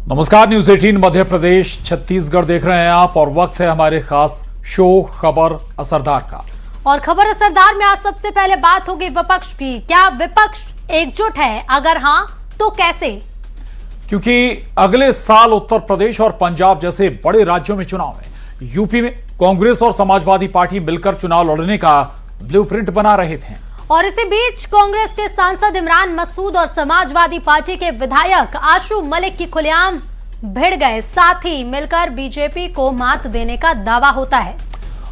नमस्कार, न्यूज 18 मध्य प्रदेश छत्तीसगढ़ देख रहे हैं आप और वक्त है हमारे खास शो खबर असरदार का। और खबर असरदार में आज सबसे पहले बात होगी विपक्ष की। क्या विपक्ष एकजुट है? अगर हां तो कैसे? क्योंकि अगले साल उत्तर प्रदेश और पंजाब जैसे बड़े राज्यों में चुनाव है। यूपी में कांग्रेस और समाजवादी पार्टी मिलकर चुनाव लड़ने का ब्लूप्रिंट बना रहे थे। और इसी बीच कांग्रेस के सांसद इमरान मसूद और समाजवादी पार्टी के विधायक आशू मलिक की खुलेआम भिड़ गए। साथ ही मिलकर बीजेपी को मात देने का दावा होता है।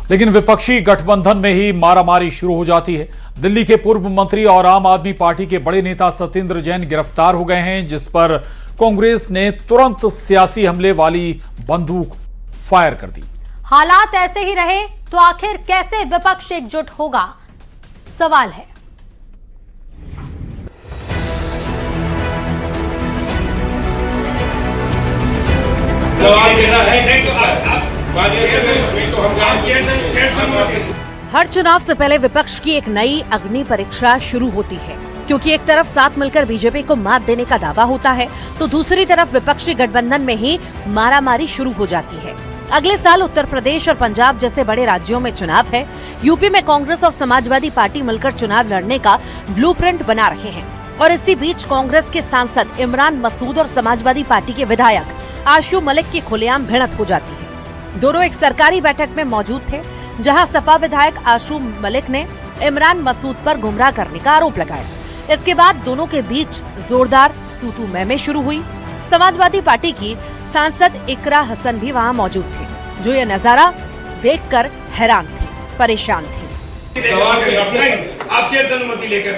लेकिन विपक्षी गठबंधन में ही मारामारी शुरू हो जाती है। दिल्ली के पूर्व मंत्री और आम आदमी पार्टी के बड़े नेता सत्येंद्र जैन गिरफ्तार हो गए हैं, जिस पर कांग्रेस ने तुरंत सियासी हमले वाली बंदूक फायर कर दी। हालात ऐसे ही रहे तो आखिर कैसे विपक्ष एकजुट होगा, सवाल है। हर चुनाव से पहले विपक्ष की एक नई अग्नि परीक्षा शुरू होती है, क्योंकि एक तरफ साथ मिलकर बीजेपी को मात देने का दावा होता है तो दूसरी तरफ विपक्षी गठबंधन में ही मारामारी शुरू हो जाती है। अगले साल उत्तर प्रदेश और पंजाब जैसे बड़े राज्यों में चुनाव है। यूपी में कांग्रेस और समाजवादी पार्टी मिलकर चुनाव लड़ने का ब्लूप्रिंट बना रहे हैं। और इसी बीच कांग्रेस के सांसद इमरान मसूद और समाजवादी पार्टी के विधायक आशू मलिक की खुलेआम भिड़ंत हो जाती है। दोनों एक सरकारी बैठक में मौजूद थे, जहां सपा विधायक आशू मलिक ने इमरान मसूद पर गुमराह करने का आरोप लगाया। इसके बाद दोनों के बीच जोरदार तू-तू मैं शुरू हुई। समाजवादी पार्टी की सांसद इकरा हसन भी वहां मौजूद थे, जो ये नजारा देखकर हैरान थे, परेशान थे। आप चेयर से अनुमति लेकर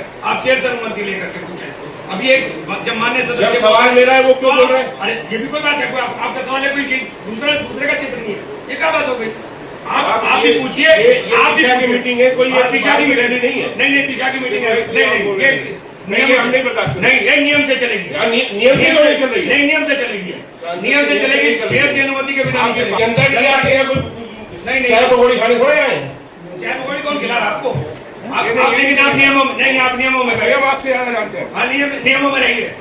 के पूछे। अभी एक जब मान्य सदस्य सवाल ले रहा है वो क्यों बोल रहे हैं? अरे ये भी कोई बात है? आपका सवाल है, कोई दूसरे का चित्र नहीं है, ये क्या बात हो गई? आप भी पूछिए। आप दिशा की मीटिंग है, कोई दिशा की मीटिंग नहीं है। नहीं, दिशा की मीटिंग है। नहीं, हमने बर्दाश्त नहीं, ये नियम से चलेगी। नियम से चल रही है। नहीं, नियम से चलेगी। नियम से चलेगी। चेयर की अनुमति के बिना जनता के नहीं पकौड़ी खाने थोड़े आए। चाय पकौड़ी कौन खिला रहा आपको? आप नियमों नहीं, आप नियमों में आपसे जानते हैं। नियमों में रहिए।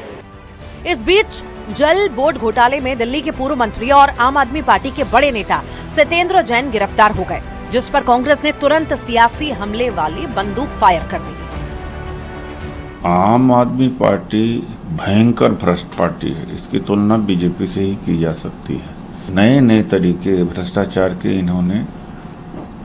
इस बीच जल बोर्ड घोटाले में दिल्ली के पूर्व मंत्री और आम आदमी पार्टी के बड़े नेता सत्येंद्र जैन गिरफ्तार हो गए, जिस पर कांग्रेस ने तुरंत सियासी हमले वाली बंदूक फायर कर दी। आम आदमी पार्टी भयंकर भ्रष्ट पार्टी है। इसकी तुलना बीजेपी से ही की जा सकती है। नए नए तरीके भ्रष्टाचार के इन्होंने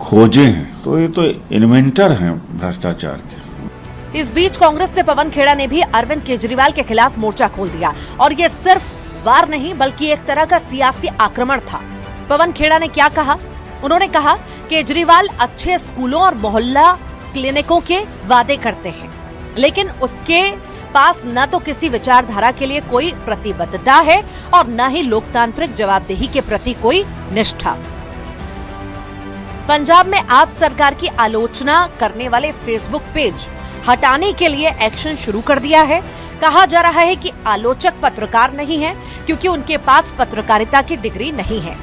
खोजे हैं, तो ये तो इन्वेंटर हैं भ्रष्टाचार के। इस बीच कांग्रेस से पवन खेड़ा ने भी अरविंद केजरीवाल के खिलाफ मोर्चा खोल दिया, और ये सिर्फ वार नहीं बल्कि एक तरह का सियासी आक्रमण था। पवन खेड़ा ने क्या कहा? उन्होंने कहा केजरीवाल अच्छे स्कूलों और मोहल्ला क्लिनिकों के वादे करते हैं, लेकिन उसके पास न तो किसी विचारधारा के लिए कोई प्रतिबद्धता है और न ही लोकतांत्रिक जवाबदेही के प्रति कोई निष्ठा। पंजाब में आप सरकार की आलोचना करने वाले फेसबुक पेज हटाने के लिए एक्शन शुरू कर दिया है। कहा जा रहा है कि आलोचक पत्रकार नहीं है, क्योंकि उनके पास पत्रकारिता की डिग्री नहीं है।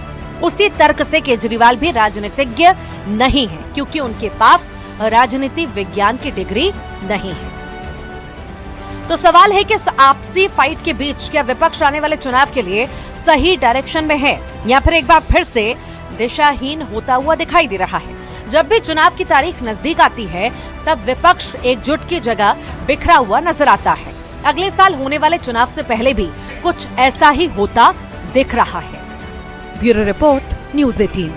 उसी तर्क से केजरीवाल भी राजनीतिज्ञ नहीं है, क्योंकि उनके पास राजनीति विज्ञान की डिग्री नहीं है। तो सवाल है कि आपसी फाइट के बीच क्या विपक्ष आने वाले चुनाव के लिए सही डायरेक्शन में है, या फिर एक बार फिर से दिशाहीन होता हुआ दिखाई दे रहा है? जब भी चुनाव की तारीख नजदीक आती है, तब विपक्ष एकजुट की जगह बिखरा हुआ नजर आता है। अगले साल होने वाले चुनाव से पहले भी कुछ ऐसा ही होता दिख रहा है। Bureau report, news 18।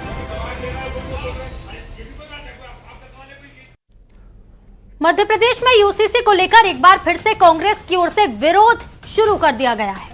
Madhya Pradesh में यूसीसी को लेकर एक बार फिर से कांग्रेस की ओर से विरोध शुरू कर दिया गया है।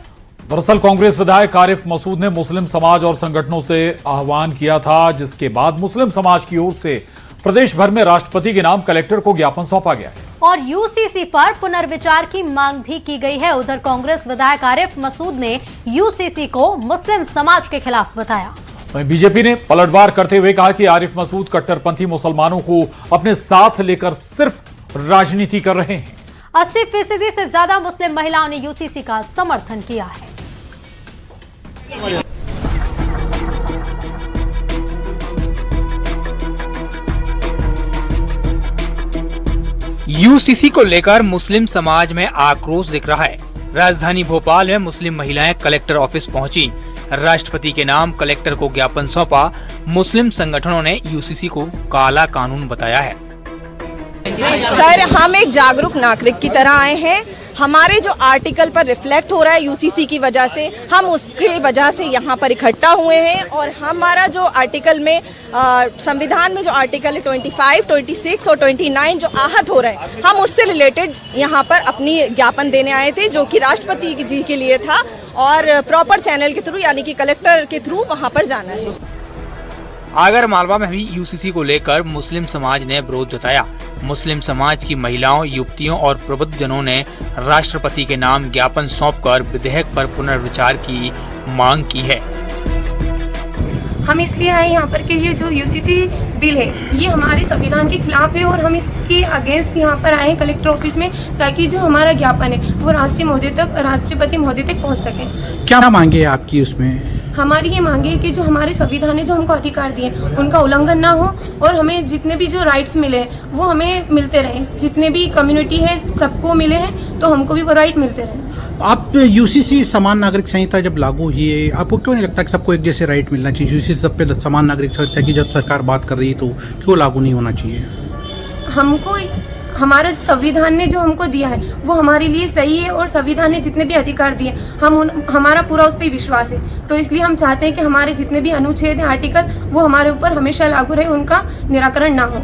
दरअसल कांग्रेस विधायक आरिफ मसूद ने मुस्लिम समाज और संगठनों से आह्वान किया था, जिसके बाद मुस्लिम समाज की ओर से प्रदेश भर में राष्ट्रपति के नाम कलेक्टर को ज्ञापन सौंपा गया है और यूसीसी पर पुनर्विचार की मांग भी की गई है। उधर कांग्रेस विधायक आरिफ मसूद ने यूसीसी को मुस्लिम समाज के खिलाफ बताया। वहीं बीजेपी ने पलटवार करते हुए कहा कि आरिफ मसूद कट्टरपंथी मुसलमानों को अपने साथ लेकर सिर्फ राजनीति कर रहे हैं। 80% से ज्यादा मुस्लिम महिलाओं ने यूसीसी का समर्थन किया है। यूसीसी को लेकर मुस्लिम समाज में आक्रोश दिख रहा है। राजधानी भोपाल में मुस्लिम महिलाएं कलेक्टर ऑफिस पहुंची। राष्ट्रपति के नाम कलेक्टर को ज्ञापन सौंपा। मुस्लिम संगठनों ने यूसीसी को काला कानून बताया है। सर, हम एक जागरूक नागरिक की तरह आए हैं। हमारे जो आर्टिकल पर रिफ्लेक्ट हो रहा है यूसीसी की वजह से, हम उसके वजह से यहाँ पर इकट्ठा हुए हैं। और हमारा जो आर्टिकल में संविधान में जो आर्टिकल है 25, 26 और 29 जो आहत हो रहा है, हम उससे रिलेटेड यहाँ पर अपनी ज्ञापन देने आए थे, जो कि राष्ट्रपति जी के लिए था और प्रॉपर चैनल के थ्रू यानी कि कलेक्टर के थ्रू वहाँ पर जाना है। आगर मालवा में भी यूसीसी को लेकर मुस्लिम समाज ने विरोध जताया। मुस्लिम समाज की महिलाओं, युवतियों और प्रबुद्धजनों ने राष्ट्रपति के नाम ज्ञापन सौंपकर विधेयक पर पुनर्विचार की मांग की है। हम इसलिए आए यहाँ पर कि ये जो यूसीसी बिल है ये हमारे संविधान के खिलाफ है और हम इसके अगेंस्ट यहाँ पर आए कलेक्टर ऑफिस में, ताकि जो हमारा ज्ञापन है वो राष्ट्रपति महोदय तक पहुँच सके। क्या मांगे आपकी उसमें? हमारी ये मांगे है कि जो हमारे संविधान ने जो हमको अधिकार दिए उनका उल्लंघन ना हो और हमें जितने भी जो राइट्स मिले हैं वो हमें मिलते रहे। जितने भी कम्युनिटी है सबको मिले हैं तो हमको भी वो राइट मिलते रहे। आप यूसीसी समान नागरिक संहिता जब लागू हुई है, आपको क्यों नहीं लगता कि सबको एक जैसे राइट मिलना चाहिए? यूसीसी सब पे समान नागरिक संहिता की जब सरकार बात कर रही है तो क्यों लागू नहीं होना चाहिए? हमको हमारा संविधान ने जो हमको दिया है वो हमारे लिए सही है और संविधान ने जितने भी अधिकार दिए हमारा पूरा उस पर विश्वास है। तो इसलिए हम चाहते हैं कि हमारे जितने भी अनुच्छेद हैं, आर्टिकल, वो हमारे ऊपर हमेशा लागू रहे, उनका निराकरण ना हो।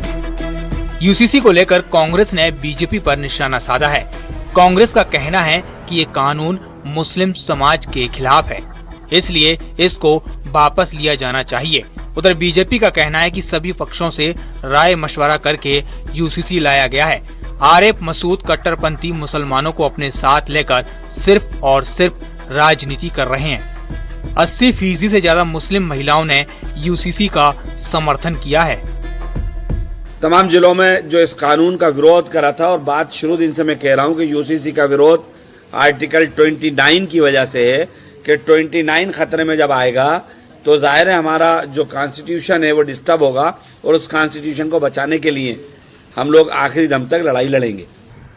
यूसीसी को लेकर कांग्रेस ने बीजेपी पर निशाना साधा है। कांग्रेस का कहना है कि ये कानून मुस्लिम समाज के खिलाफ है, इसलिए इसको वापस लिया जाना चाहिए। उधर बीजेपी का कहना है कि सभी पक्षों से राय मशवरा करके यूसीसी लाया गया है। आरिफ मसूद कट्टरपंथी मुसलमानों को अपने साथ लेकर सिर्फ और सिर्फ राजनीति कर रहे हैं। 80% से ज्यादा मुस्लिम महिलाओं ने यूसीसी का समर्थन किया है। तमाम जिलों में जो इस कानून का विरोध करा था, और बात शुरू दिन से मैं कह रहा हूं कि यूसीसी का विरोध आर्टिकल 29 की वजह से है कि 29 खतरे में जब आएगा तो जाहिर है हमारा जो कॉन्स्टिट्यूशन है वो डिस्टर्ब होगा और उस कॉन्स्टिट्यूशन को बचाने के लिए हम लोग आखिरी दम तक लड़ाई लड़ेंगे।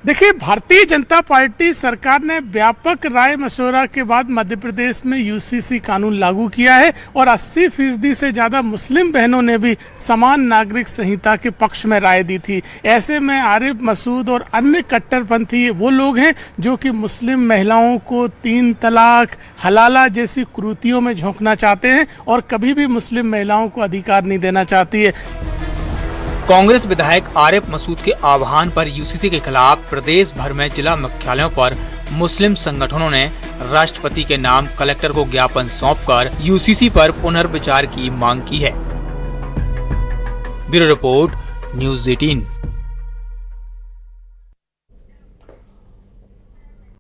देखिए, भारतीय जनता पार्टी सरकार ने व्यापक राय मशवरा के बाद मध्य प्रदेश में यूसीसी कानून लागू किया है और 80% से ज़्यादा मुस्लिम बहनों ने भी समान नागरिक संहिता के पक्ष में राय दी थी। ऐसे में आरिफ मसूद और अन्य कट्टरपंथी वो लोग हैं जो कि मुस्लिम महिलाओं को 3 तलाक, हलाला जैसी कुरीतियों में झोंकना चाहते हैं और कभी भी मुस्लिम महिलाओं को अधिकार नहीं देना चाहती है। कांग्रेस विधायक आरिफ मसूद के आह्वान पर यूसीसी के खिलाफ प्रदेश भर में जिला मुख्यालयों पर मुस्लिम संगठनों ने राष्ट्रपति के नाम कलेक्टर को ज्ञापन सौंपकर यूसीसी पर पुनर्विचार की मांग की है। Bureau report, news 18।